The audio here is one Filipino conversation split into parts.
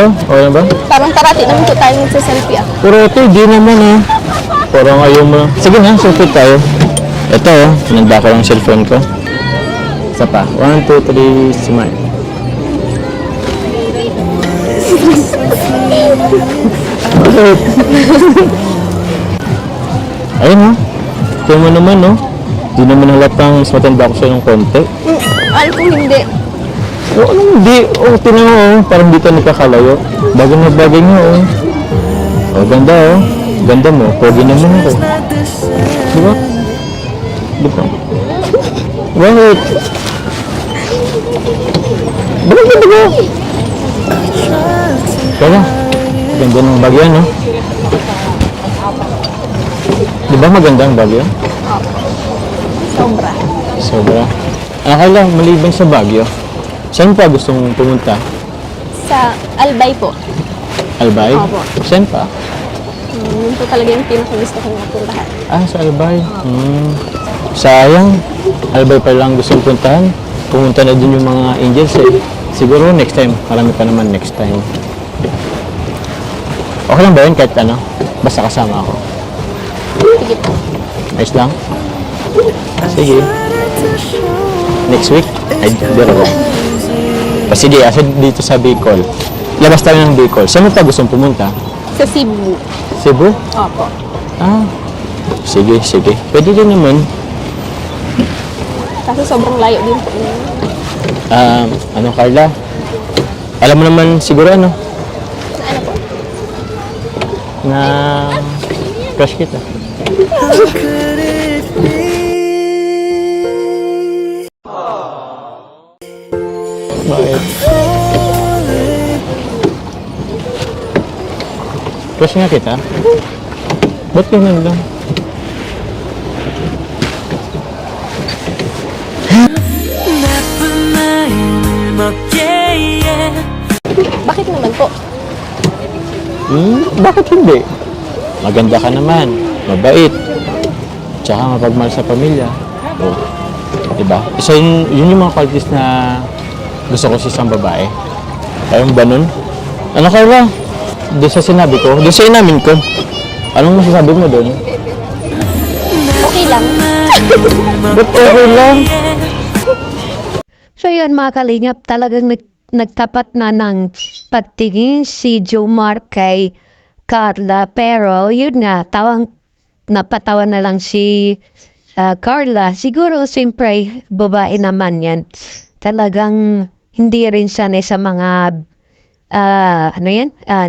tayo? Okay na ba? Parang parati naman po tayo magsa-selfie ah. Pero ito, di naman ah. Parang ayaw mo. Sige na, selfie tayo. Ito oh, nanda ko lang cellphone ko. Isa pa. 1, 2, 3, smile. Ayun ha. Ito mo naman no. Di naman halatang mas matanda ko siya ng konti. Alam ko hindi. O anong hindi? O tinan mo oh. Parang di ka nakakalayo. Bagay na bagay mo oh. O ganda oh. Ganda mo. Pogi naman ako. Diba? Diba? Bakit? Bakit ganda ko? Kaya, ganda ng bagyo no? Diba maganda ang bagyo? Sobra. Sobra. Akala, maliban sa Baguio, saan pa gusto mong pumunta? Sa Albay po. Albay? Opo. Saan pa? Yun po talaga yung pinaka-gusto kong napuntahan. Ah, sa Albay. Sayang. Albay pa lang gusto mong puntahan. Pumunta na din yung mga angels eh. Siguro next time. Marami pa naman next time. Okay lang ba yun kahit ano? Basta kasama ako. Sige po. Ayos lang? Sige. Next week? Ay, dito ba? Sige, asa dito sa Bicol. Labas tayo ng Bicol. Saan mo pa gustong pumunta? Sa Cebu. Cebu? Opo. Ah. Sige, sige. Pwede din naman. Kasi sobrang layo din po. Ano Carla? Alam mo naman siguro ano? Ano po? Na crush kita. Bakit? Crush nga kita? Ba't ganyan lang? Bakit naman po? Bakit hindi? Maganda ka naman, mabait, tsaka mapagmahal sa pamilya. Oh, diba? Isa yun yung mga qualities na gusto ko sa isang babae. Ayong ba nun? Ano Carla? Doon sa sinabi ko, doon sa inamin ko. Anong masasabi mo doon? Okay lang. Ba't okay lang? So yun mga kalingap, talagang nagtapat na ng pagtingin si Jomar kay Carla. Pero yun nga, napatawa na lang si Carla. Siguro siyempre babae naman yan. Talagang hindi rin sanay sa mga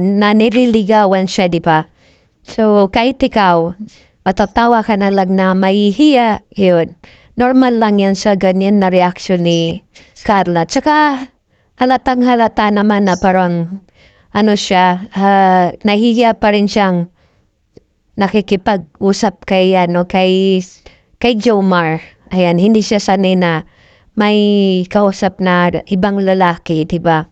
nanililigawan siya, di ba? So kahit ikaw, matatawa ka na lang na mahihiya, yun. Normal lang yan sa ganyan na reaksyon ni Carla. Tsaka halatang halata naman na parang nahihiya pa rin siyang nakikipag-usap kay Jomar. Ayan, hindi siya sanay na may kausap na ibang lalaki, diba?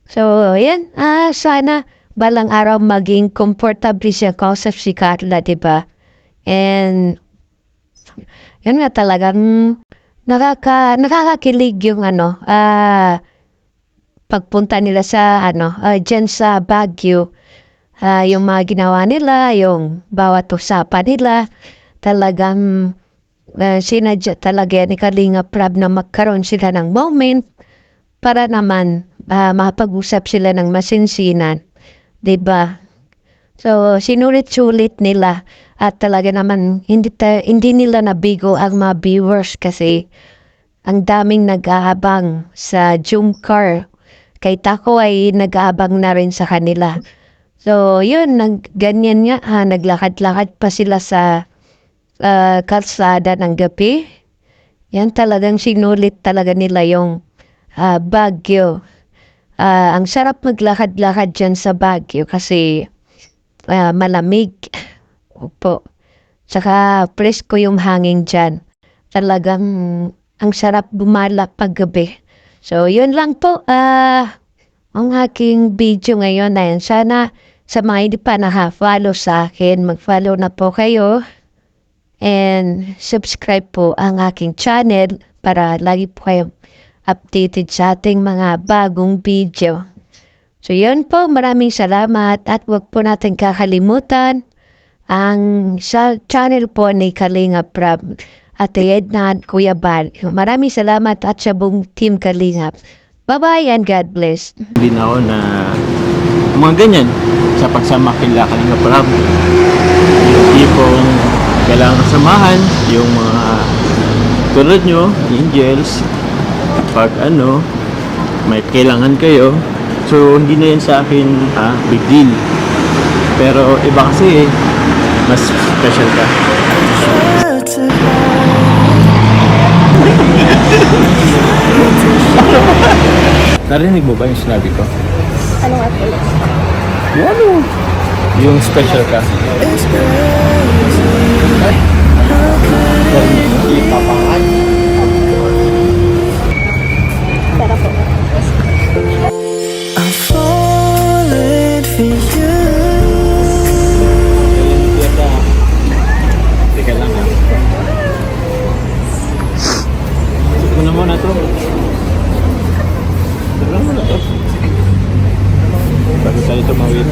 So, ayan, sana balang araw maging comfortable siya kausap si Carla, diba? And yan nga talagang nakakakilig yung pagpunta nila sa dyan sa Baguio. Yung mga ginawa nila, yung bawat usapan nila, talagang sinadya talaga ni Kalinga Prab na magkaroon sila ng moment para naman makapag-usap sila ng masinsinan. Diba? So, sinulit-sulit nila at talaga naman hindi nila nabigo ang mga viewers kasi ang daming nag-aabang sa Jomcar. Kay Taco ay nag-aabang na rin sa kanila. So, yun, ganyan nga, naglakad-lakad pa sila sa kalsada ng gabi. Yan talagang sinulit talaga nila yung Baguio. Ang sarap maglakad-lakad dyan sa Baguio kasi malamig. Opo. Tsaka presko yung hangin dyan. Talagang ang sarap bumala paggabi. So, yun lang po. Ang aking video ngayon na yan. Sana sa mga hindi pa naka-follow sa akin, mag-follow na po kayo. And subscribe po ang aking channel para lagi po kayo updated sa ating mga bagong video. So yun po, maraming salamat at wag po natin kakalimutan ang sa channel po ni Kalinga Prab at Edna at Kuya Bal. Maraming salamat at sa buong Team Kalingap. Bye-bye and God bless. Din ako na mga ganyan sa pagsama kila Kalinga Prab. Yung tipong kailangan kasamahan, yung mga tulad nyo, angels, pag may kailangan kayo. So, hindi na yan sa akin big deal. Pero iba kasi mas special ka. Narinig mo ba yung sinabi ko? Ano nga po? Yung special ka. Ipapangan. Tara po. I'm falling for you. Teka lang ha. Sip mo na muna to. Sip lang muna to. Bago tayo tumawid.